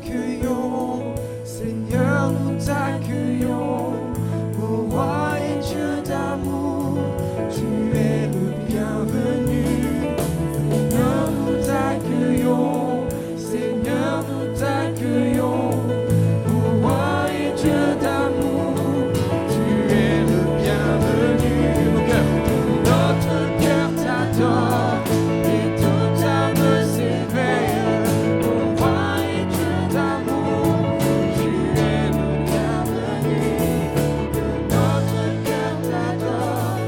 t'accueillons, Seigneur, nous t'accueillons, ô roi et Dieu d'amour, tu es le bienvenu. Seigneur, nous t'accueillons, Seigneur, nous t'accueillons, ô roi et Dieu d'amour, tu es le bienvenu. Mon cœur, notre cœur t'adore et toute âme s'éveille, ô roi et Dieu d'amour, tu es le bienvenu. Notre cœur t'adore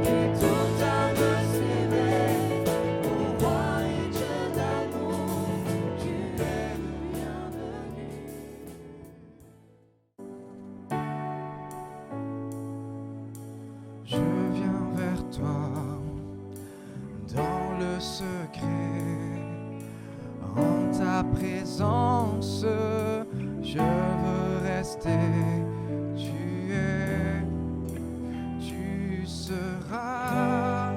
et toute âme s'éveille, ô roi et Dieu d'amour, tu es le bienvenu. Je viens vers toi dans le secret, en ta présence, je veux rester. Tu seras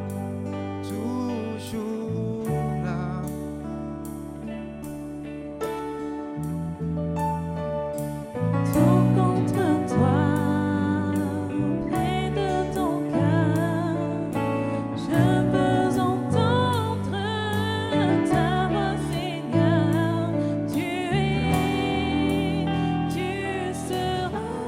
toujours là. Tout contre toi, près de ton cœur, je peux entendre ta voix, Seigneur. Tu seras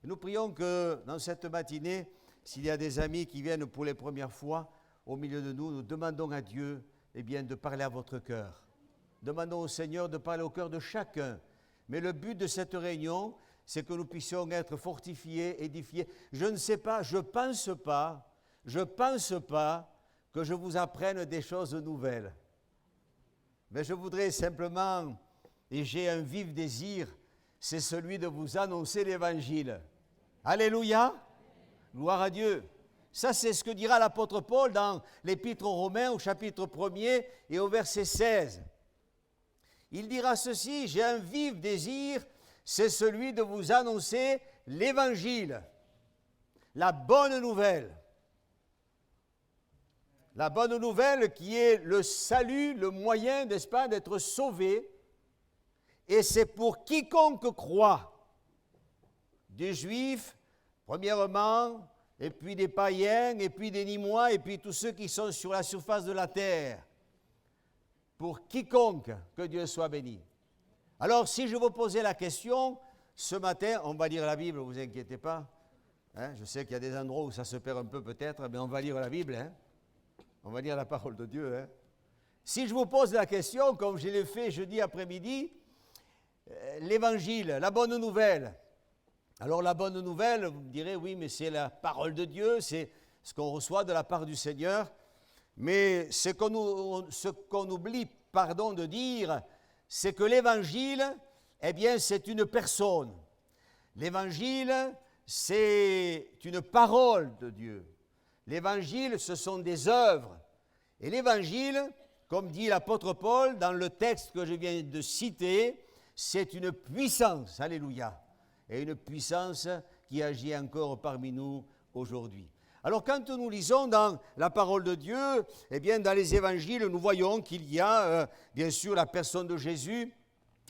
Nous prions que dans cette matinée, s'il y a des amis qui viennent pour les premières fois au milieu de nous, nous demandons à Dieu de parler à votre cœur. Demandons au Seigneur de parler au cœur de chacun. Mais le but de cette réunion, c'est que nous puissions être fortifiés, édifiés. Je ne sais pas, je pense pas que je vous apprenne des choses nouvelles. Mais je voudrais simplement, et j'ai un vif désir, c'est celui de vous annoncer l'Évangile. Alléluia, gloire à Dieu. Ça, c'est ce que dira l'apôtre Paul dans l'Épître aux Romains au chapitre 1er et au verset 16. Il dira ceci, j'ai un vif désir, c'est celui de vous annoncer l'Évangile, la bonne nouvelle. La bonne nouvelle qui est le salut, le moyen, n'est-ce pas, d'être sauvé. Et c'est pour quiconque croit, des Juifs, premièrement, et puis des païens, et puis des Nîmois, et puis tous ceux qui sont sur la surface de la terre. Pour quiconque, que Dieu soit béni. Alors, si je vous posais la question, ce matin, on va lire la Bible, ne vous inquiétez pas. Hein, je sais qu'il y a des endroits où ça se perd un peu peut-être, mais on va lire la Bible. Hein. On va lire la parole de Dieu. Hein. Si je vous pose la question, comme je l'ai fait jeudi après-midi, l'Évangile, la bonne nouvelle. Alors la bonne nouvelle, vous me direz, oui, mais c'est la parole de Dieu, c'est ce qu'on reçoit de la part du Seigneur. Mais ce qu'on oublie, de dire, c'est que l'Évangile, eh bien, c'est une personne. L'Évangile, c'est une parole de Dieu. L'Évangile, ce sont des œuvres. Et l'Évangile, comme dit l'apôtre Paul dans le texte que je viens de citer, c'est une puissance, alléluia, et une puissance qui agit encore parmi nous aujourd'hui. Alors quand nous lisons dans la parole de Dieu, eh bien dans les évangiles, nous voyons qu'il y a bien sûr la personne de Jésus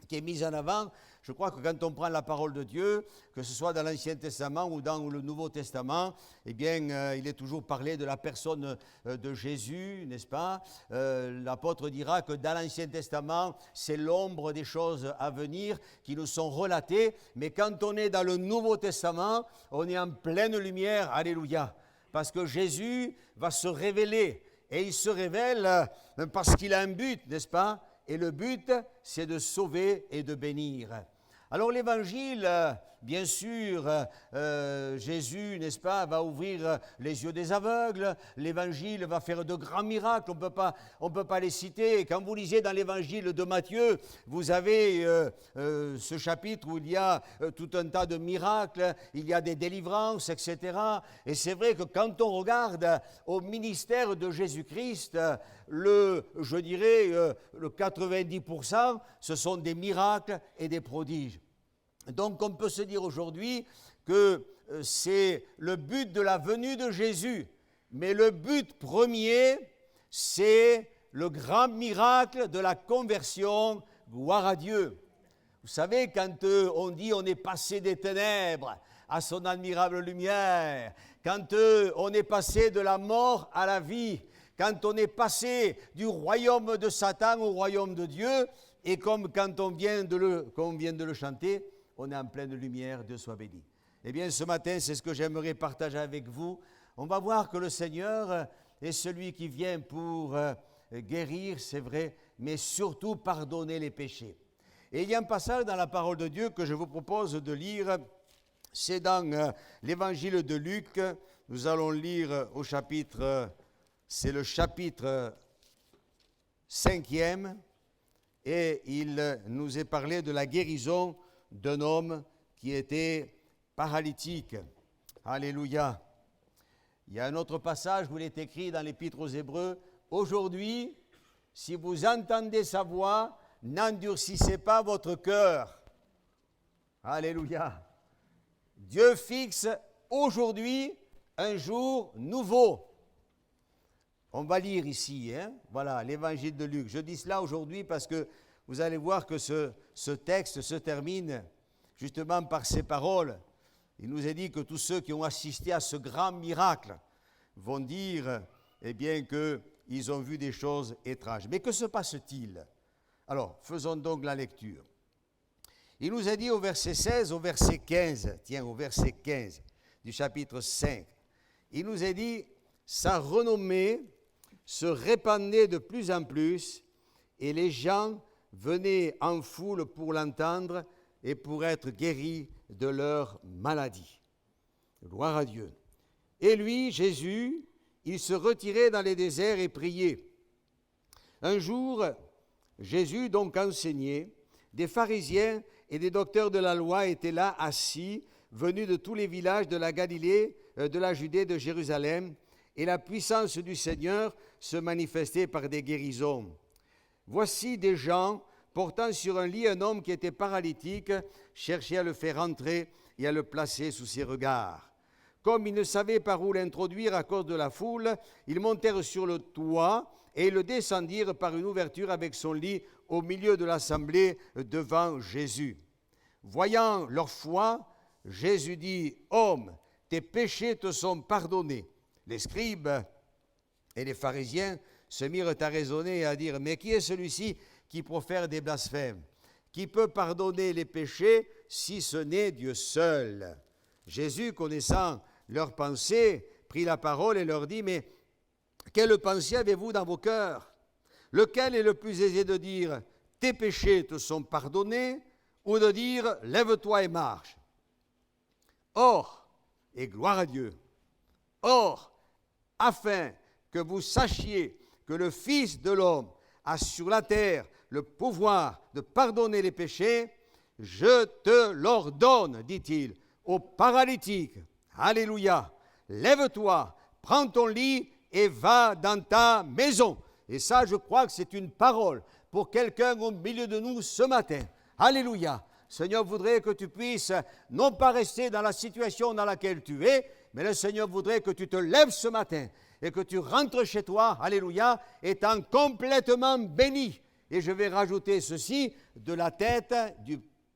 qui est mise en avant. Je crois que quand on prend la parole de Dieu, que ce soit dans l'Ancien Testament ou dans le Nouveau Testament, eh bien, il est toujours parlé de la personne de Jésus, n'est-ce pas? L'apôtre dira que dans l'Ancien Testament, c'est l'ombre des choses à venir qui nous sont relatées, mais quand on est dans le Nouveau Testament, on est en pleine lumière, alléluia, parce que Jésus va se révéler, et il se révèle parce qu'il a un but, n'est-ce pas? Et le but, c'est de sauver et de bénir. Alors l'évangile, bien sûr, Jésus, n'est-ce pas, va ouvrir les yeux des aveugles, l'évangile va faire de grands miracles, on peut pas les citer. Quand vous lisez dans l'évangile de Matthieu, vous avez ce chapitre où il y a tout un tas de miracles, il y a des délivrances, etc. Et c'est vrai que quand on regarde au ministère de Jésus-Christ, je dirais, le 90%, ce sont des miracles et des prodiges. Donc on peut se dire aujourd'hui que c'est le but de la venue de Jésus, mais le but premier, c'est le grand miracle de la conversion, gloire à Dieu. Vous savez, quand on dit on est passé des ténèbres à son admirable lumière, quand on est passé de la mort à la vie, quand on est passé du royaume de Satan au royaume de Dieu, et comme quand on vient de le chanter, on est en pleine lumière, Dieu soit béni. Eh bien, ce matin, c'est ce que j'aimerais partager avec vous. On va voir que le Seigneur est celui qui vient pour guérir, c'est vrai, mais surtout pardonner les péchés. Et il y a un passage dans la parole de Dieu que je vous propose de lire. C'est dans l'évangile de Luc. Nous allons lire au chapitre, c'est le chapitre 5e, et il nous est parlé de la guérison d'un homme qui était paralytique. Alléluia. Il y a un autre passage où il est écrit dans l'Épître aux Hébreux, « Aujourd'hui, si vous entendez sa voix, n'endurcissez pas votre cœur. » Alléluia. Dieu fixe aujourd'hui un jour nouveau. On va lire ici, voilà, l'évangile de Luc. Je dis cela aujourd'hui parce que vous allez voir que ce texte se termine justement par ces paroles. Il nous est dit que tous ceux qui ont assisté à ce grand miracle vont dire, eh bien, qu'ils ont vu des choses étranges. Mais que se passe-t-il? Alors, faisons donc la lecture. Il nous a dit au verset 16, au verset 15, tiens, au verset 15 du chapitre 5, il nous a dit, sa renommée se répandait de plus en plus et les gens venaient en foule pour l'entendre et pour être guéris de leur maladie. Gloire à Dieu. Et lui, Jésus, il se retirait dans les déserts et priait. Un jour, Jésus donc enseignait, des pharisiens et des docteurs de la loi étaient là assis, venus de tous les villages de la Galilée, de la Judée, de Jérusalem, et la puissance du Seigneur se manifestait par des guérisons. Voici des gens portant sur un lit un homme qui était paralytique, cherchaient à le faire entrer et à le placer sous ses regards. Comme ils ne savaient par où l'introduire à cause de la foule, ils montèrent sur le toit et le descendirent par une ouverture avec son lit au milieu de l'assemblée devant Jésus. Voyant leur foi, Jésus dit, « Homme, tes péchés te sont pardonnés. » Les scribes et les pharisiens se mirent à raisonner et à dire, « Mais qui est celui-ci qui profère des blasphèmes? Qui peut pardonner les péchés si ce n'est Dieu seul ?» Jésus, connaissant leurs pensées, prit la parole et leur dit, « Mais quelle pensée avez-vous dans vos cœurs? Lequel est le plus aisé de dire, tes péchés te sont pardonnés, ou de dire, lève-toi et marche? Or, et gloire à Dieu, or, afin que vous sachiez que le Fils de l'homme a sur la terre le pouvoir de pardonner les péchés, je te l'ordonne, dit-il, au paralytique, alléluia, lève-toi, prends ton lit et va dans ta maison. » Et ça, je crois que c'est une parole pour quelqu'un au milieu de nous ce matin. Alléluia. Seigneur voudrait que tu puisses non pas rester dans la situation dans laquelle tu es, mais le Seigneur voudrait que tu te lèves ce matin et que tu rentres chez toi, alléluia, étant complètement béni. Et je vais rajouter ceci, de la tête,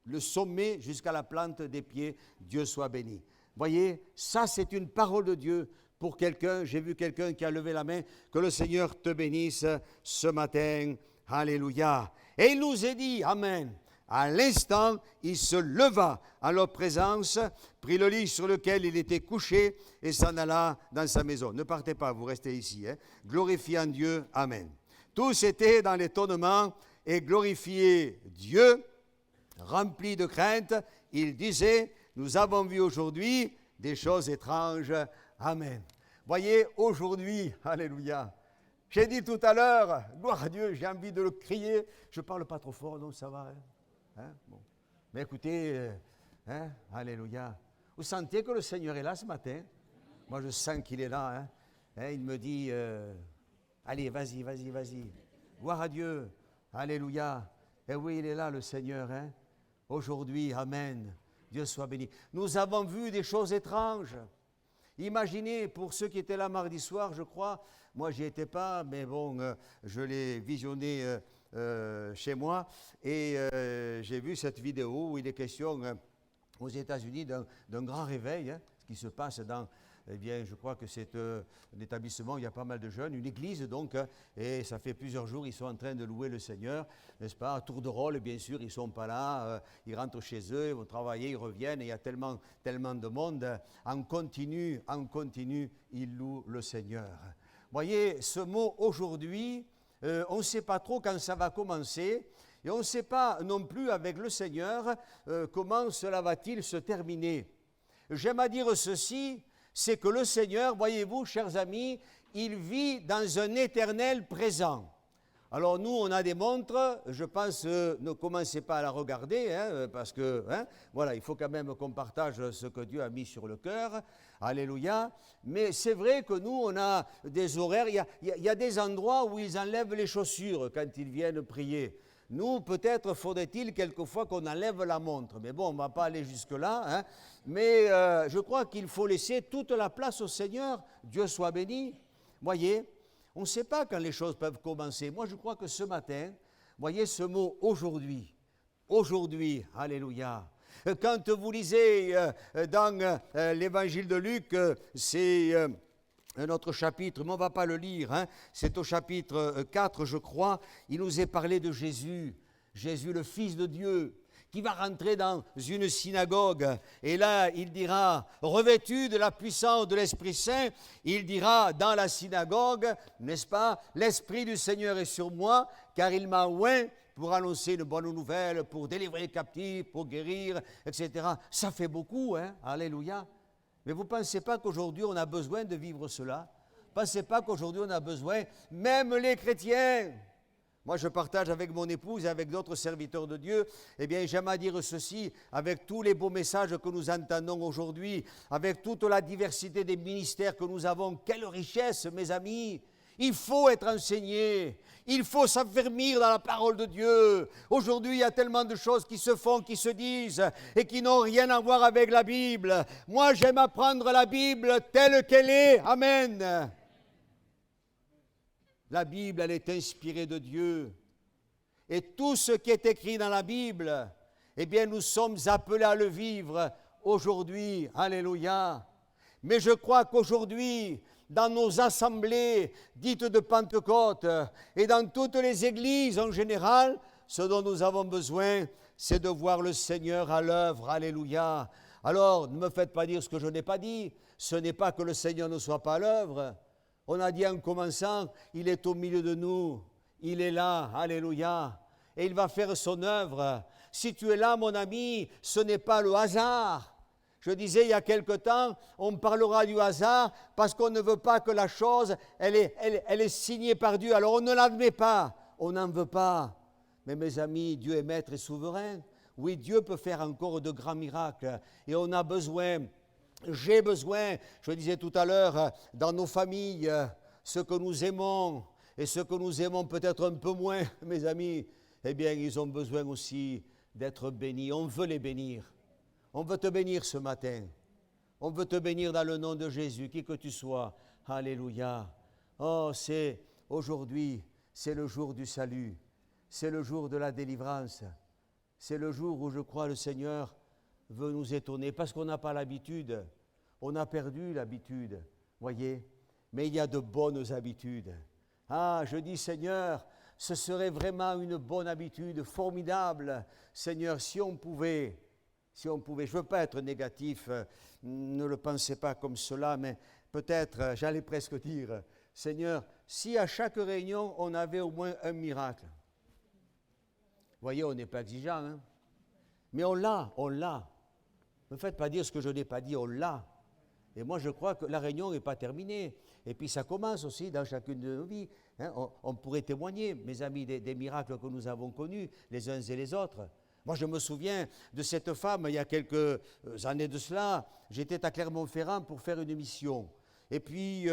le sommet jusqu'à la plante des pieds, Dieu soit béni. Voyez, ça c'est une parole de Dieu pour quelqu'un. J'ai vu quelqu'un qui a levé la main. Que le Seigneur te bénisse ce matin. Alléluia. Et il nous est dit, amen. À l'instant, il se leva en leur présence, prit le lit sur lequel il était couché et s'en alla dans sa maison. Ne partez pas, vous restez ici. Glorifiant Dieu, amen. Tous étaient dans l'étonnement et glorifiaient Dieu, remplis de crainte. Ils disaient, nous avons vu aujourd'hui des choses étranges. Amen. Voyez, aujourd'hui, alléluia. J'ai dit tout à l'heure, gloire à Dieu, j'ai envie de le crier. Je ne parle pas trop fort, donc ça va. Bon. Mais écoutez, alléluia. Vous sentez que le Seigneur est là ce matin? Moi, je sens qu'il est là. Il me dit, allez, vas-y. Gloire à Dieu. Alléluia. Et oui, il est là, le Seigneur. Aujourd'hui, amen. Dieu soit béni. Nous avons vu des choses étranges. Imaginez, pour ceux qui étaient là mardi soir, je crois, moi j'y étais pas, mais bon, je l'ai visionné chez moi et j'ai vu cette vidéo où il est question aux États-Unis d'un grand réveil, ce qui se passe dans, eh bien, je crois que c'est un établissement où il y a pas mal de jeunes, une église donc, et ça fait plusieurs jours, ils sont en train de louer le Seigneur, n'est-ce pas, à tour de rôle, bien sûr, ils ne sont pas là, ils rentrent chez eux, ils vont travailler, ils reviennent, et il y a tellement de monde, en continu, ils louent le Seigneur. Voyez, ce mot aujourd'hui, on ne sait pas trop quand ça va commencer, et on ne sait pas non plus avec le Seigneur comment cela va-t-il se terminer. J'aime à dire ceci, c'est que le Seigneur, voyez-vous, chers amis, il vit dans un éternel présent. Alors nous, on a des montres, je pense, ne commencez pas à la regarder, parce que, voilà, il faut quand même qu'on partage ce que Dieu a mis sur le cœur, alléluia. Mais c'est vrai que nous, on a des horaires, il y a des endroits où ils enlèvent les chaussures quand ils viennent prier. Nous, peut-être faudrait-il quelquefois qu'on enlève la montre. Mais bon, on ne va pas aller jusque-là. Mais je crois qu'il faut laisser toute la place au Seigneur. Dieu soit béni. Voyez, on ne sait pas quand les choses peuvent commencer. Moi, je crois que ce matin, voyez ce mot « aujourd'hui ». Aujourd'hui, alléluia. Quand vous lisez dans l'évangile de Luc, c'est un autre chapitre, mais on ne va pas le lire, c'est au chapitre 4, je crois, il nous est parlé de Jésus, Jésus le Fils de Dieu, qui va rentrer dans une synagogue. Et là, il dira, revêtu de la puissance de l'Esprit Saint, il dira dans la synagogue, n'est-ce pas, l'Esprit du Seigneur est sur moi, car il m'a oint pour annoncer une bonne nouvelle, pour délivrer les captifs, pour guérir, etc. Ça fait beaucoup, hein, alléluia. Mais vous ne pensez pas qu'aujourd'hui on a besoin de vivre cela? Ne pensez pas qu'aujourd'hui on a besoin, même les chrétiens. Moi je partage avec mon épouse et avec d'autres serviteurs de Dieu, eh bien j'aime à dire ceci, avec tous les beaux messages que nous entendons aujourd'hui, avec toute la diversité des ministères que nous avons, quelle richesse mes amis! Il faut être enseigné, il faut s'affermir dans la parole de Dieu. Aujourd'hui, il y a tellement de choses qui se font, qui se disent et qui n'ont rien à voir avec la Bible. Moi, j'aime apprendre la Bible telle qu'elle est. Amen. La Bible, elle est inspirée de Dieu. Et tout ce qui est écrit dans la Bible, eh bien, nous sommes appelés à le vivre aujourd'hui. Alléluia. Mais je crois qu'aujourd'hui, dans nos assemblées dites de Pentecôte et dans toutes les églises en général, ce dont nous avons besoin, c'est de voir le Seigneur à l'œuvre. Alléluia. Alors, ne me faites pas dire ce que je n'ai pas dit. Ce n'est pas que le Seigneur ne soit pas à l'œuvre. On a dit en commençant, il est au milieu de nous. Il est là. Alléluia. Et il va faire son œuvre. Si tu es là, mon ami, ce n'est pas le hasard. Je disais il y a quelque temps, on parlera du hasard parce qu'on ne veut pas que la chose, elle est signée par Dieu. Alors on ne l'admet pas, on n'en veut pas. Mais mes amis, Dieu est maître et souverain. Oui, Dieu peut faire encore de grands miracles. Et on a besoin, j'ai besoin, je disais tout à l'heure, dans nos familles, ceux que nous aimons et ceux que nous aimons peut-être un peu moins, mes amis, eh bien ils ont besoin aussi d'être bénis. On veut les bénir. On veut te bénir ce matin. On veut te bénir dans le nom de Jésus, qui que tu sois. Alléluia. Oh, c'est aujourd'hui, c'est le jour du salut. C'est le jour de la délivrance. C'est le jour où je crois le Seigneur veut nous étonner parce qu'on n'a pas l'habitude. On a perdu l'habitude, voyez. Mais il y a de bonnes habitudes. Ah, je dis Seigneur, ce serait vraiment une bonne habitude, formidable. Seigneur, si on pouvait, je ne veux pas être négatif, ne le pensez pas comme cela, mais peut-être, j'allais presque dire, Seigneur, si à chaque réunion, on avait au moins un miracle. Vous voyez, on n'est pas exigeant, hein? Mais on l'a. Ne me faites pas dire ce que je n'ai pas dit, on l'a. Et moi, je crois que la réunion n'est pas terminée. Et puis, ça commence aussi dans chacune de nos vies. Hein? On pourrait témoigner, mes amis, des miracles que nous avons connus, les uns et les autres. Moi, je me souviens de cette femme, il y a quelques années de cela, j'étais à Clermont-Ferrand pour faire une mission. Et puis,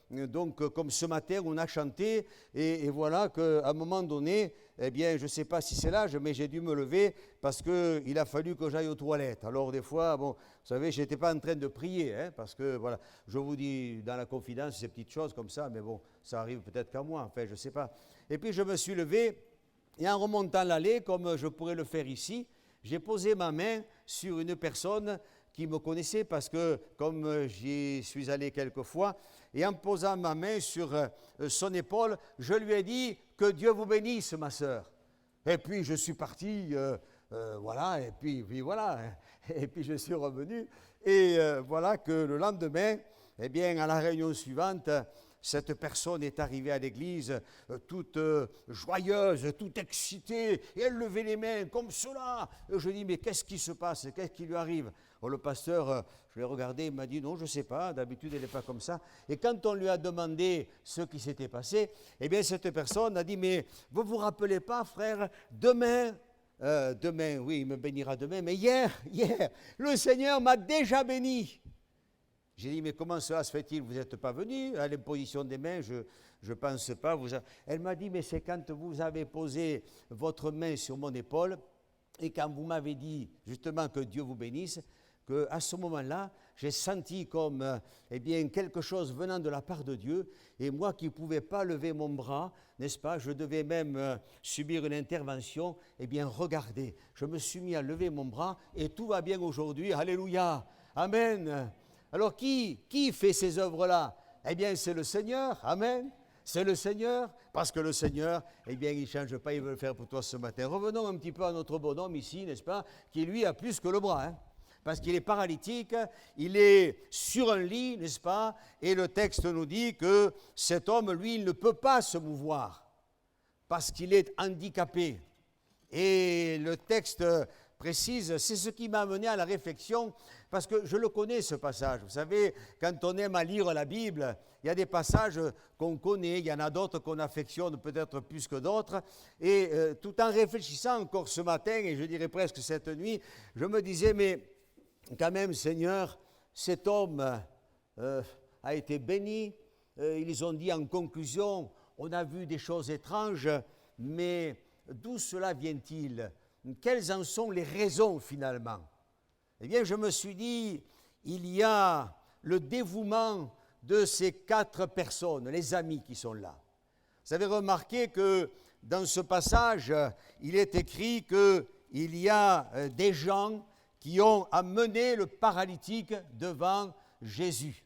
donc, comme ce matin, on a chanté, et voilà qu'à un moment donné, eh bien, je ne sais pas si c'est l'âge, mais j'ai dû me lever parce qu'il a fallu que j'aille aux toilettes. Alors, des fois, bon, vous savez, je n'étais pas en train de prier, hein, parce que, voilà, je vous dis dans la confidence ces petites choses comme ça, mais bon, ça arrive peut-être qu'à moi, enfin, je ne sais pas. Et puis, je me suis levé. Et en remontant l'allée, comme je pourrais le faire ici, j'ai posé ma main sur une personne qui me connaissait parce que, comme j'y suis allé quelques fois, et en posant ma main sur son épaule, je lui ai dit « Que Dieu vous bénisse, ma sœur ». Et puis je suis parti, voilà, et puis voilà, et puis je suis revenu. Et voilà que le lendemain, eh bien, à la réunion suivante, cette personne est arrivée à l'église toute joyeuse, toute excitée, et elle levait les mains comme cela. Et je dis, mais qu'est-ce qui se passe? Qu'est-ce qui lui arrive? Oh, le pasteur, je l'ai regardé, il m'a dit, non, je ne sais pas, d'habitude elle n'est pas comme ça. Et quand on lui a demandé ce qui s'était passé, eh bien cette personne a dit, mais vous ne vous rappelez pas, frère, demain, oui, il me bénira demain, mais hier, le Seigneur m'a déjà béni. J'ai dit, mais comment cela se fait-il? Vous n'êtes pas venu à l'imposition des mains, je ne pense pas. Elle m'a dit, mais c'est quand vous avez posé votre main sur mon épaule et quand vous m'avez dit justement que Dieu vous bénisse, qu'à ce moment-là, j'ai senti comme eh bien, quelque chose venant de la part de Dieu. Et moi qui ne pouvais pas lever mon bras, n'est-ce pas, je devais même subir une intervention. Eh bien, regardez, je me suis mis à lever mon bras et tout va bien aujourd'hui. Alléluia, amen. Alors, qui fait ces œuvres-là? Eh bien, c'est le Seigneur, amen. C'est le Seigneur, parce que le Seigneur, eh bien, il ne change pas, il veut le faire pour toi ce matin. Revenons un petit peu à notre bonhomme ici, n'est-ce pas, qui lui a plus que le bras, hein, parce qu'il est paralytique, il est sur un lit, n'est-ce pas, et le texte nous dit que cet homme, lui, il ne peut pas se mouvoir, parce qu'il est handicapé. Et le texte précise, c'est ce qui m'a amené à la réflexion, parce que je le connais ce passage. Vous savez, quand on aime à lire la Bible, il y a des passages qu'on connaît, il y en a d'autres qu'on affectionne peut-être plus que d'autres. Et tout en réfléchissant encore ce matin, et je dirais presque cette nuit, je me disais, mais quand même, Seigneur, cet homme a été béni. Ils ont dit en conclusion, on a vu des choses étranges, mais d'où cela vient-il? Quelles en sont les raisons finalement? Eh bien, je me suis dit, il y a le dévouement de ces 4 personnes, les amis qui sont là. Vous avez remarqué que dans ce passage, il est écrit qu'il y a des gens qui ont amené le paralytique devant Jésus.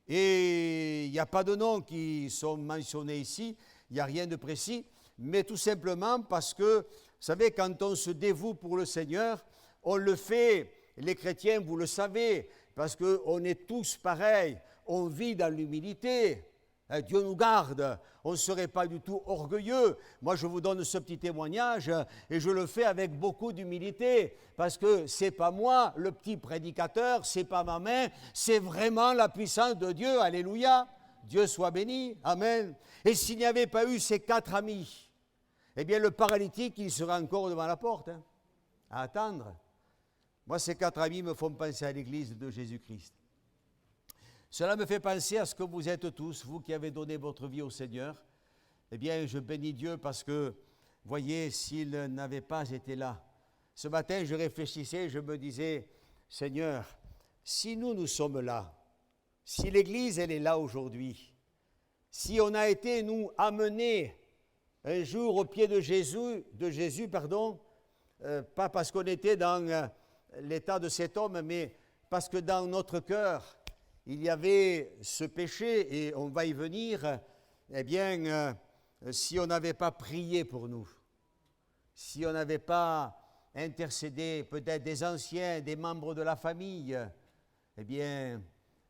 Et il n'y a pas de noms qui sont mentionnés ici, il n'y a rien de précis, mais tout simplement parce que, vous savez, quand on se dévoue pour le Seigneur, on le fait, les chrétiens, vous le savez, parce qu'on est tous pareils, on vit dans l'humilité. Dieu nous garde, on ne serait pas du tout orgueilleux. Moi, je vous donne ce petit témoignage et je le fais avec beaucoup d'humilité parce que ce n'est pas moi, le petit prédicateur, ce n'est pas ma main, c'est vraiment la puissance de Dieu. Alléluia. Dieu soit béni. Amen. Et s'il n'y avait pas eu ces 4 amis, eh bien, le paralytique, il serait encore devant la porte, à attendre. Moi, ces 4 amis me font penser à l'église de Jésus-Christ. Cela me fait penser à ce que vous êtes tous, vous qui avez donné votre vie au Seigneur. Eh bien, je bénis Dieu parce que, voyez, s'il n'avait pas été là, ce matin, je réfléchissais, je me disais, Seigneur, si nous sommes là, si l'Église, elle est là aujourd'hui, si on a été, nous, amenés un jour au pied de Jésus, pas parce qu'on était dans l'état de cet homme, mais parce que dans notre cœur, il y avait ce péché, et on va y venir, eh bien, si on n'avait pas prié pour nous, si on n'avait pas intercédé peut-être des anciens, des membres de la famille, eh bien,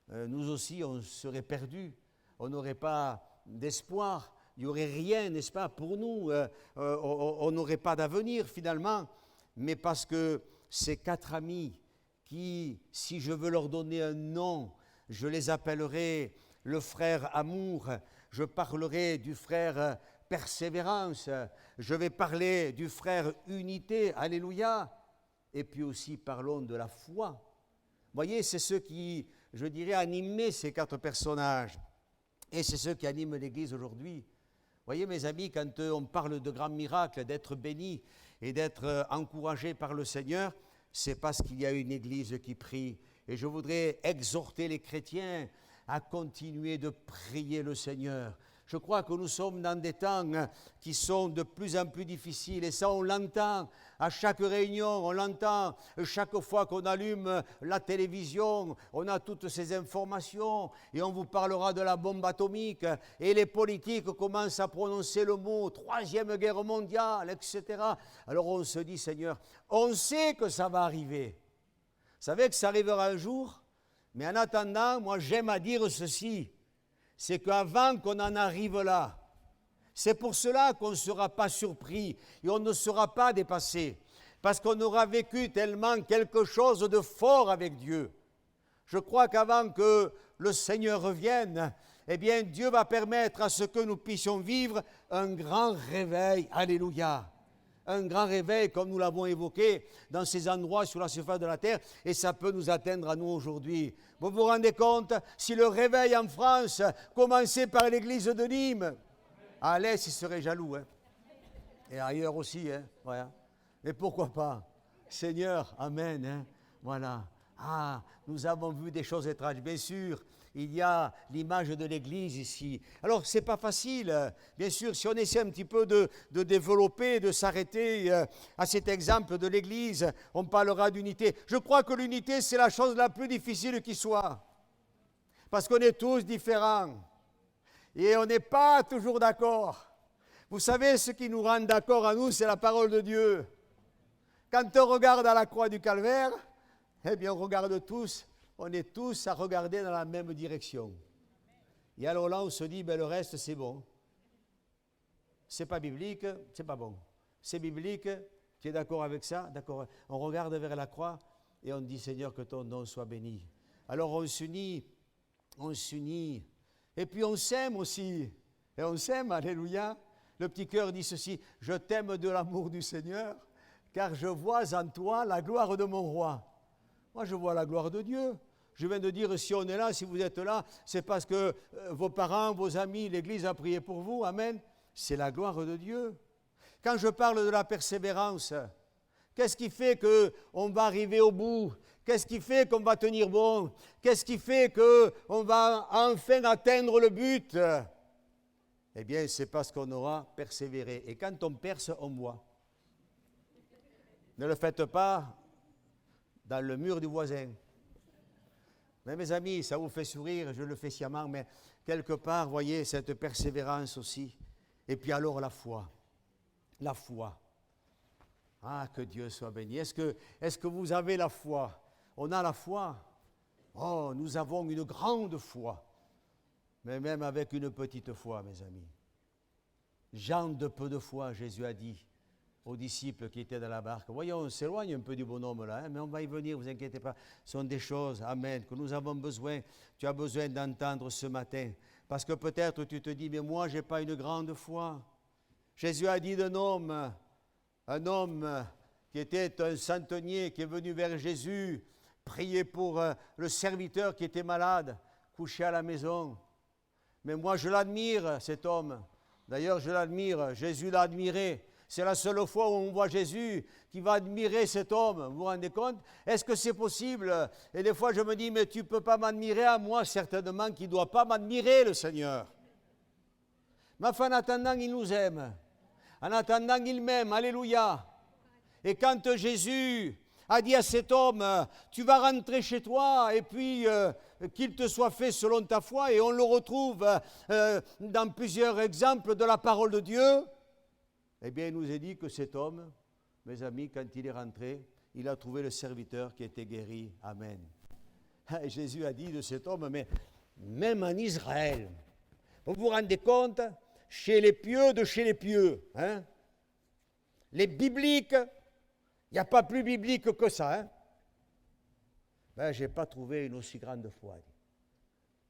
nous aussi, on serait perdus, on n'aurait pas d'espoir, il n'y aurait rien, n'est-ce pas, pour nous, on n'aurait pas d'avenir finalement, mais parce que ces 4 amis qui, si je veux leur donner un nom, je les appellerai le frère amour, je parlerai du frère persévérance, je vais parler du frère unité, alléluia, et puis aussi parlons de la foi. Vous voyez, c'est ce qui, je dirais, animait ces 4 personnages, et c'est ce qui anime l'Église aujourd'hui. Vous voyez, mes amis, quand on parle de grands miracles, d'être béni et d'être encouragé par le Seigneur, c'est parce qu'il y a une Église qui prie. Et je voudrais exhorter les chrétiens à continuer de prier le Seigneur. Je crois que nous sommes dans des temps qui sont de plus en plus difficiles. Et ça, on l'entend à chaque réunion, on l'entend chaque fois qu'on allume la télévision. On a toutes ces informations et on vous parlera de la bombe atomique. Et les politiques commencent à prononcer le mot « Troisième guerre mondiale », etc. Alors on se dit, Seigneur, on sait que ça va arriver. Vous savez que ça arrivera un jour, mais en attendant, moi j'aime à dire ceci, c'est qu'avant qu'on en arrive là, c'est pour cela qu'on ne sera pas surpris et on ne sera pas dépassé, parce qu'on aura vécu tellement quelque chose de fort avec Dieu. Je crois qu'avant que le Seigneur revienne, eh bien Dieu va permettre à ce que nous puissions vivre un grand réveil, alléluia. Un grand réveil, comme nous l'avons évoqué, dans ces endroits sur la surface de la terre, et ça peut nous atteindre à nous aujourd'hui. Vous vous rendez compte, si le réveil en France commençait par l'église de Nîmes, à l'Est, ils seraient jaloux, hein. Et ailleurs aussi, hein. Voilà. Mais pourquoi pas? Seigneur, amen, hein. Voilà. Ah, nous avons vu des choses étranges, bien sûr. Il y a l'image de l'Église ici. Alors, ce n'est pas facile. Bien sûr, si on essaie un petit peu de développer, de s'arrêter à cet exemple de l'Église, on parlera d'unité. Je crois que l'unité, c'est la chose la plus difficile qui soit. Parce qu'on est tous différents. Et on n'est pas toujours d'accord. Vous savez, ce qui nous rend d'accord à nous, c'est la parole de Dieu. Quand on regarde à la croix du Calvaire, eh bien, on regarde tous, on est tous à regarder dans la même direction. Et alors là, on se dit, ben, le reste, c'est bon. C'est pas biblique, c'est pas bon. C'est biblique, tu es d'accord avec ça? D'accord. On regarde vers la croix et on dit, Seigneur, que ton nom soit béni. Alors on s'unit. Et puis on s'aime aussi. Et on s'aime, alléluia. Le petit cœur dit ceci, je t'aime de l'amour du Seigneur, car je vois en toi la gloire de mon roi. Moi, je vois la gloire de Dieu. Je viens de dire, si on est là, si vous êtes là, c'est parce que vos parents, vos amis, l'Église a prié pour vous. Amen. C'est la gloire de Dieu. Quand je parle de la persévérance, qu'est-ce qui fait qu'on va arriver au bout? Qu'est-ce qui fait qu'on va tenir bon? Qu'est-ce qui fait qu'on va enfin atteindre le but? Eh bien, c'est parce qu'on aura persévéré. Et quand on perce, on voit. Ne le faites pas dans le mur du voisin. Mais mes amis, ça vous fait sourire, je le fais sciemment, mais quelque part, voyez, cette persévérance aussi. Et puis alors la foi. La foi. Ah, que Dieu soit béni. Est-ce que vous avez la foi? On a la foi. Oh, nous avons une grande foi. Mais même avec une petite foi, mes amis. Gens de peu de foi, Jésus a dit aux disciples qui étaient dans la barque. Voyons, on s'éloigne un peu du bonhomme là, hein, mais on va y venir, vous inquiétez pas. Ce sont des choses, amen, que nous avons besoin. Tu as besoin d'entendre ce matin. Parce que peut-être tu te dis, mais moi, je n'ai pas une grande foi. Jésus a dit d'un homme, un homme qui était un centenier, qui est venu vers Jésus, prier pour le serviteur qui était malade, couché à la maison. Mais moi, je l'admire, cet homme. D'ailleurs, je l'admire, Jésus l'a admiré. C'est la seule fois où on voit Jésus qui va admirer cet homme. Vous vous rendez compte? Est-ce que c'est possible? Et des fois, je me dis, mais tu ne peux pas m'admirer à moi, certainement, qui ne doit pas m'admirer, le Seigneur. Mais enfin, en attendant, il nous aime. En attendant, il m'aime. Alléluia. Et quand Jésus a dit à cet homme, tu vas rentrer chez toi et puis qu'il te soit fait selon ta foi, et on le retrouve dans plusieurs exemples de la parole de Dieu, eh bien, il nous est dit que cet homme, mes amis, quand il est rentré, il a trouvé le serviteur qui était guéri. Amen. Et Jésus a dit de cet homme, mais même en Israël, vous vous rendez compte, chez les pieux de chez les pieux, hein, les bibliques, il n'y a pas plus biblique que ça. Hein? Ben, je n'ai pas trouvé une aussi grande foi.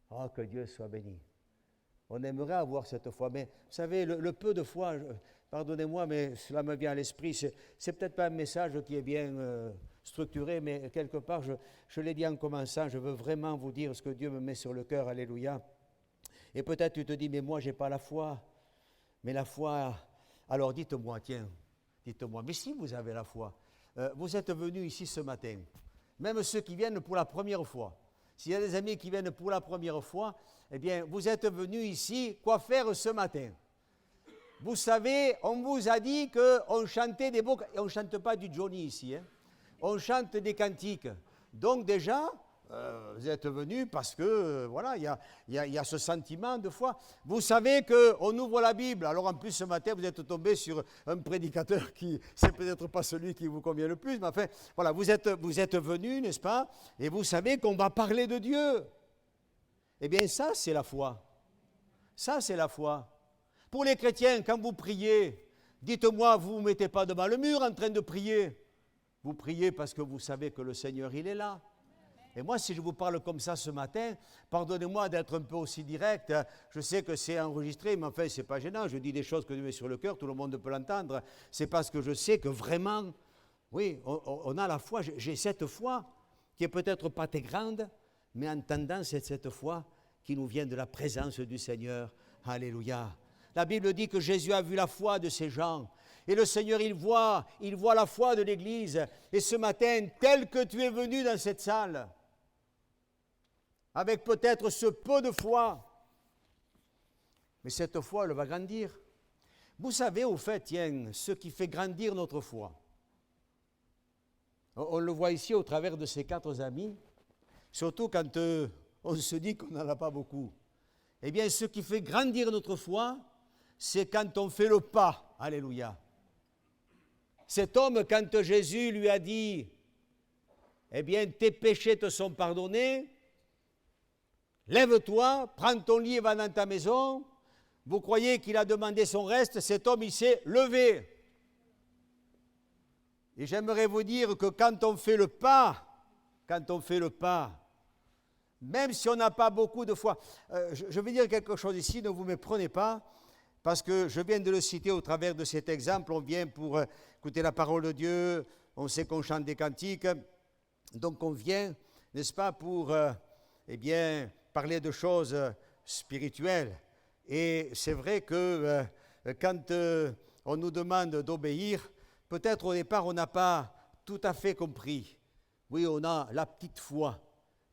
Oh, que Dieu soit béni. On aimerait avoir cette foi, mais vous savez, le peu de foi, pardonnez-moi, mais cela me vient à l'esprit, c'est peut-être pas un message qui est bien structuré, mais quelque part, je l'ai dit en commençant, je veux vraiment vous dire ce que Dieu me met sur le cœur, alléluia. Et peut-être tu te dis, mais moi, je n'ai pas la foi. Mais la foi, alors dites-moi, tiens, dites-moi, mais si vous avez la foi, vous êtes venus ici ce matin, même ceux qui viennent pour la première fois. S'il y a des amis qui viennent pour la première fois, eh bien, vous êtes venus ici, quoi faire ce matin? Vous savez, on vous a dit qu'on chantait des beaux... On ne chante pas du Johnny ici, hein. On chante des cantiques. Donc déjà, vous êtes venus parce que, voilà, il y a ce sentiment de foi. Vous savez qu'on ouvre la Bible. Alors en plus, ce matin, vous êtes tombé sur un prédicateur qui, c'est peut-être pas celui qui vous convient le plus, mais enfin, voilà, vous êtes venus, n'est-ce pas? Et vous savez qu'on va parler de Dieu. Eh bien, ça, c'est la foi. Ça, c'est la foi. Pour les chrétiens, quand vous priez, dites-moi, vous ne vous mettez pas devant le mur en train de prier. Vous priez parce que vous savez que le Seigneur, il est là. Et moi, si je vous parle comme ça ce matin, pardonnez-moi d'être un peu aussi direct. Je sais que c'est enregistré, mais enfin, ce n'est pas gênant. Je dis des choses que Dieu met sur le cœur, tout le monde peut l'entendre. C'est parce que je sais que vraiment, oui, on a la foi. J'ai cette foi qui est peut-être pas très grande, mais en tendance, c'est cette foi qui nous vient de la présence du Seigneur. Alléluia. La Bible dit que Jésus a vu la foi de ces gens. Et le Seigneur, il voit la foi de l'Église. Et ce matin, tel que tu es venu dans cette salle, avec peut-être ce peu de foi, mais cette foi, elle va grandir. Vous savez, au fait, tiens, ce qui fait grandir notre foi, on le voit ici au travers de ces 4 amis, surtout quand on se dit qu'on n'en a pas beaucoup. eh bien, ce qui fait grandir notre foi, c'est quand on fait le pas. Alléluia. Cet homme, quand Jésus lui a dit, eh bien, tes péchés te sont pardonnés, lève-toi, prends ton lit et va dans ta maison. Vous croyez qu'il a demandé son reste? Cet homme, il s'est levé. Et j'aimerais vous dire que quand on fait le pas, même si on n'a pas beaucoup de foi, je vais dire quelque chose ici, ne vous méprenez pas, parce que je viens de le citer au travers de cet exemple. On vient pour écouter la parole de Dieu, on sait qu'on chante des cantiques, donc on vient, n'est-ce pas, pour eh bien, parler de choses spirituelles. Et c'est vrai que quand on nous demande d'obéir, peut-être au départ on n'a pas tout à fait compris. Oui, on a la petite foi.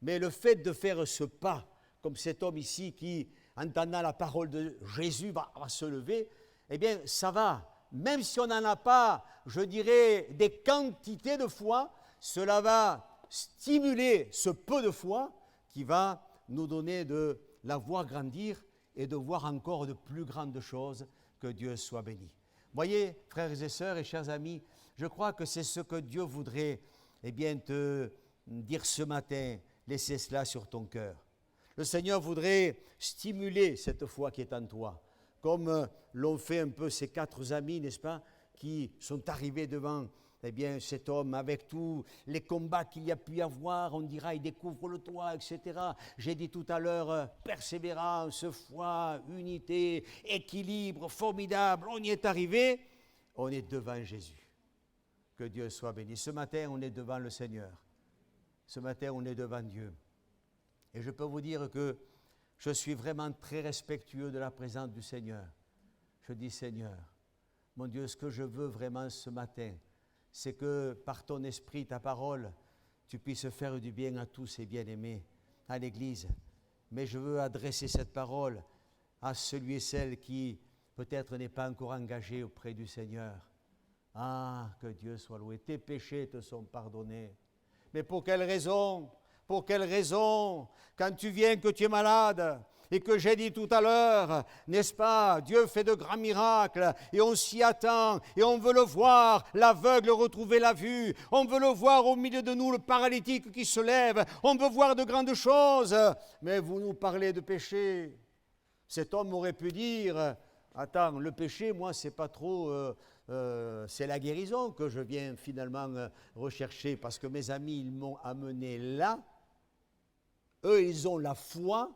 Mais le fait de faire ce pas, comme cet homme ici qui, entendant la parole de Jésus, va se lever, eh bien, ça va. Même si on n'en a pas, je dirais, des quantités de foi, cela va stimuler ce peu de foi qui va nous donner de la voir grandir et de voir encore de plus grandes choses. Que Dieu soit béni. Voyez, frères et sœurs et chers amis, je crois que c'est ce que Dieu voudrait eh bien, te dire ce matin. Laissez cela sur ton cœur. Le Seigneur voudrait stimuler cette foi qui est en toi, comme l'ont fait un peu ces 4 amis, n'est-ce pas, qui sont arrivés devant eh bien, cet homme avec tous les combats qu'il y a pu y avoir. On dira, il découvre le toit, etc. J'ai dit tout à l'heure, persévérance, foi, unité, équilibre, formidable. On y est arrivé, on est devant Jésus. Que Dieu soit béni. Ce matin, on est devant le Seigneur. Ce matin, on est devant Dieu. Et je peux vous dire que je suis vraiment très respectueux de la présence du Seigneur. Je dis, Seigneur, mon Dieu, ce que je veux vraiment ce matin, c'est que par ton esprit, ta parole, tu puisses faire du bien à tous ces bien-aimés, à l'Église. Mais je veux adresser cette parole à celui et celle qui peut-être n'est pas encore engagé auprès du Seigneur. Ah, que Dieu soit loué. Tes péchés te sont pardonnés. Mais pour quelle raison? Pour quelle raison? Quand tu viens que tu es malade, et que j'ai dit tout à l'heure, n'est-ce pas, Dieu fait de grands miracles, et on s'y attend, et on veut le voir, l'aveugle retrouver la vue, on veut le voir au milieu de nous, le paralytique qui se lève, on veut voir de grandes choses, mais vous nous parlez de péché. Cet homme aurait pu dire, attends, le péché, moi, c'est pas trop... c'est la guérison que je viens finalement rechercher, parce que mes amis, ils m'ont amené là. Eux, ils ont la foi.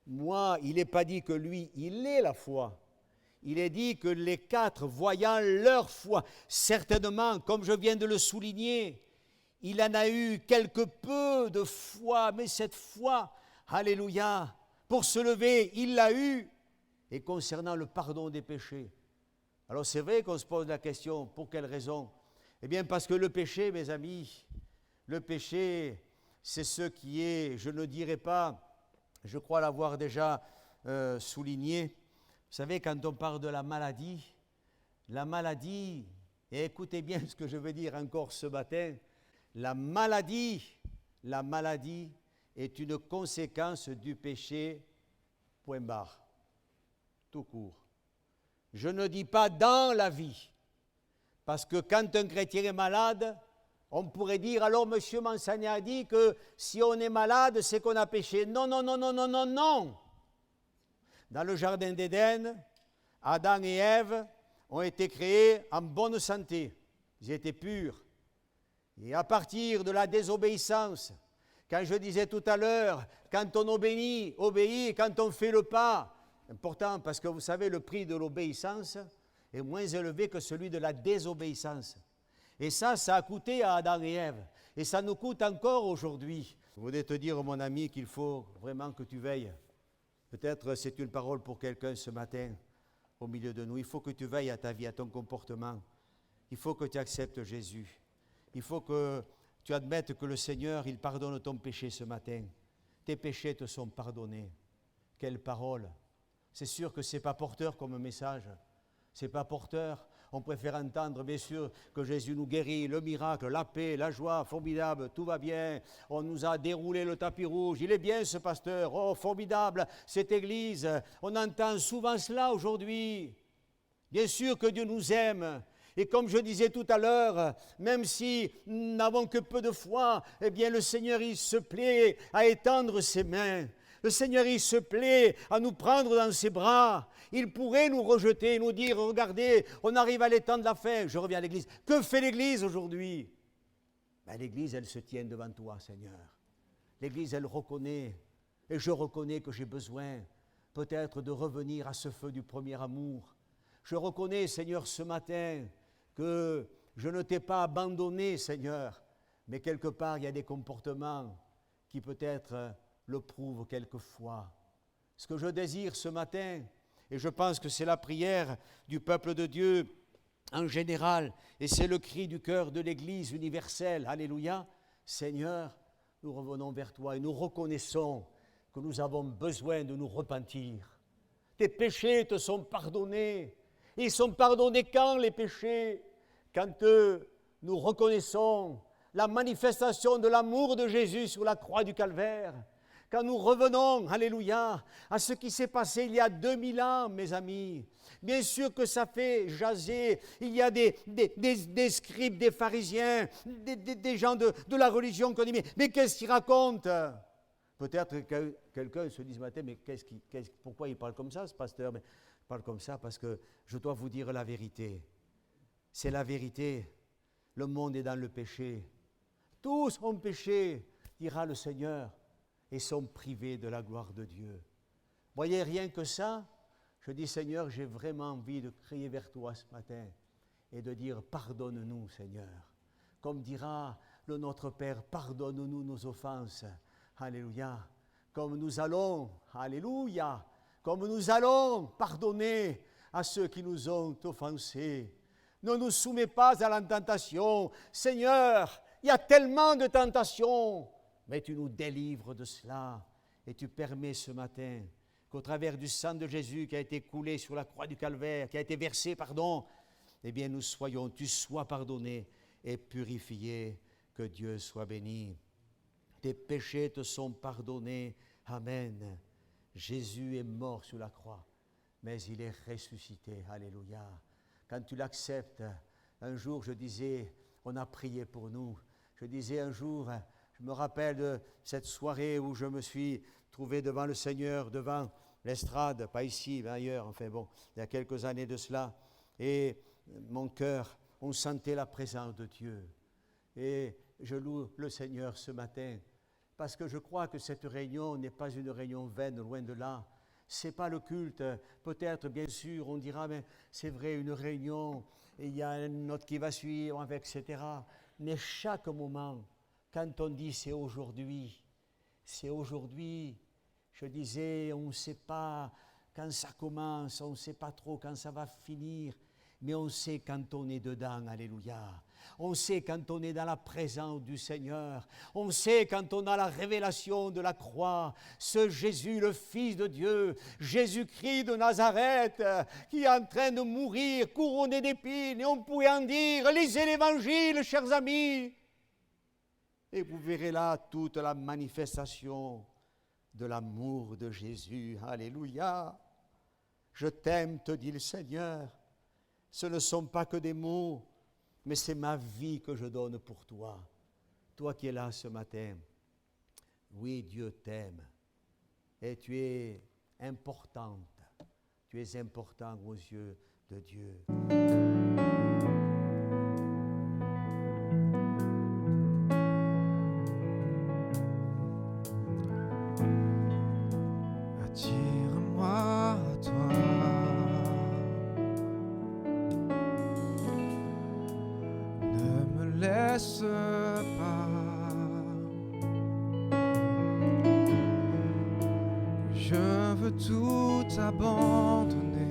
Moi, il n'est pas dit que lui, il est la foi. Il est dit que les 4, voyant leur foi, certainement, comme je viens de le souligner, il en a eu quelque peu de foi, mais cette foi, alléluia, pour se lever, il l'a eu. Et concernant le pardon des péchés, alors c'est vrai qu'on se pose la question, pour quelle raison? Eh bien parce que le péché, mes amis, le péché, c'est ce qui est, je ne dirais pas, je crois l'avoir déjà souligné. Vous savez, quand on parle de la maladie, et écoutez bien ce que je veux dire encore ce matin, la maladie est une conséquence du péché, point barre, tout court. Je ne dis pas dans la vie, parce que quand un chrétien est malade, on pourrait dire, alors monsieur Mansagna a dit que si on est malade, c'est qu'on a péché. Non, non, non, non, non, non, non. Dans le jardin d'Éden, Adam et Ève ont été créés en bonne santé. Ils étaient purs. Et à partir de la désobéissance, quand je disais tout à l'heure, quand on obéit, quand on fait le pas, important parce que vous savez, le prix de l'obéissance est moins élevé que celui de la désobéissance. Et ça a coûté à Adam et Ève. Et ça nous coûte encore aujourd'hui. Je voudrais te dire, mon ami, qu'il faut vraiment que tu veilles. Peut-être c'est une parole pour quelqu'un ce matin, au milieu de nous. Il faut que tu veilles à ta vie, à ton comportement. Il faut que tu acceptes Jésus. Il faut que tu admettes que le Seigneur, il pardonne ton péché ce matin. Tes péchés te sont pardonnés. Quelle parole! C'est sûr que ce n'est pas porteur comme message. Ce n'est pas porteur. On préfère entendre, bien sûr, que Jésus nous guérit, le miracle, la paix, la joie, formidable, tout va bien. On nous a déroulé le tapis rouge. Il est bien ce pasteur. Oh, formidable, cette église. On entend souvent cela aujourd'hui. Bien sûr que Dieu nous aime. Et comme je disais tout à l'heure, même si nous n'avons que peu de foi, eh bien le Seigneur, il se plaît à étendre ses mains. Le Seigneur, il se plaît à nous prendre dans ses bras. Il pourrait nous rejeter, nous dire, regardez, on arrive à l'étang de la fin. Je reviens à l'église. Que fait l'église aujourd'hui? Ben, l'église, elle se tient devant toi, Seigneur. L'église, elle reconnaît, et je reconnais que j'ai besoin peut-être de revenir à ce feu du premier amour. Je reconnais, Seigneur, ce matin, que je ne t'ai pas abandonné, Seigneur, mais quelque part, il y a des comportements qui peut-être le prouvent quelquefois. Ce que je désire ce matin, et je pense que c'est la prière du peuple de Dieu en général, et c'est le cri du cœur de l'Église universelle, alléluia, Seigneur, nous revenons vers toi et nous reconnaissons que nous avons besoin de nous repentir. Tes péchés te sont pardonnés. Ils sont pardonnés quand les péchés? Quand nous reconnaissons la manifestation de l'amour de Jésus sur la croix du Calvaire. Quand nous revenons, alléluia, à ce qui s'est passé il y a 2000 ans, mes amis. Bien sûr que ça fait jaser. Il y a des scribes, des pharisiens, des gens de la religion qu'on dit, mais qu'est-ce qu'ils racontent? Peut-être que quelqu'un se dit ce matin, mais pourquoi il parle comme ça, ce pasteur? Mais il parle comme ça parce que je dois vous dire la vérité. C'est la vérité. Le monde est dans le péché. Tous ont péché, dira le Seigneur, et sont privés de la gloire de Dieu. Voyez, rien que ça, je dis, Seigneur, j'ai vraiment envie de crier vers toi ce matin et de dire, pardonne-nous, Seigneur. Comme dira le Notre Père, pardonne-nous nos offenses. Alléluia. Comme nous allons, alléluia, comme nous allons pardonner à ceux qui nous ont offensés. Ne nous soumets pas à la tentation. Seigneur, il y a tellement de tentations, mais tu nous délivres de cela. Et tu permets ce matin qu'au travers du sang de Jésus qui a été coulé sur la croix du Calvaire, qui a été versé, eh bien tu sois pardonné et purifié. Que Dieu soit béni. Tes péchés te sont pardonnés. Amen. Jésus est mort sur la croix, mais il est ressuscité. Alléluia. Quand tu l'acceptes, un jour je disais, on a prié pour nous. Je disais un jour, je me rappelle de cette soirée où je me suis trouvé devant le Seigneur, devant l'estrade, pas ici, mais ailleurs, enfin bon, il y a quelques années de cela. Et mon cœur, on sentait la présence de Dieu. Et je loue le Seigneur ce matin, parce que je crois que cette réunion n'est pas une réunion vaine, loin de là. Ce n'est pas le culte. Peut-être, bien sûr, on dira, mais c'est vrai, une réunion, et il y a un autre qui va suivre, etc. Mais chaque moment, quand on dit c'est aujourd'hui, je disais, on ne sait pas quand ça commence, on ne sait pas trop quand ça va finir, mais on sait quand on est dedans, alléluia. On sait quand on est dans la présence du Seigneur. On sait quand on a la révélation de la croix. Ce Jésus, le Fils de Dieu, Jésus-Christ de Nazareth, qui est en train de mourir, couronné d'épines. Et on pourrait en dire, lisez l'Évangile, chers amis. Et vous verrez là toute la manifestation de l'amour de Jésus. Alléluia. Je t'aime, te dit le Seigneur. Ce ne sont pas que des mots, mais c'est ma vie que je donne pour toi. Toi qui es là ce matin, oui, Dieu t'aime. Et tu es importante. Tu es important aux yeux de Dieu. Attire-moi à toi. Laisse pas, je veux tout abandonner.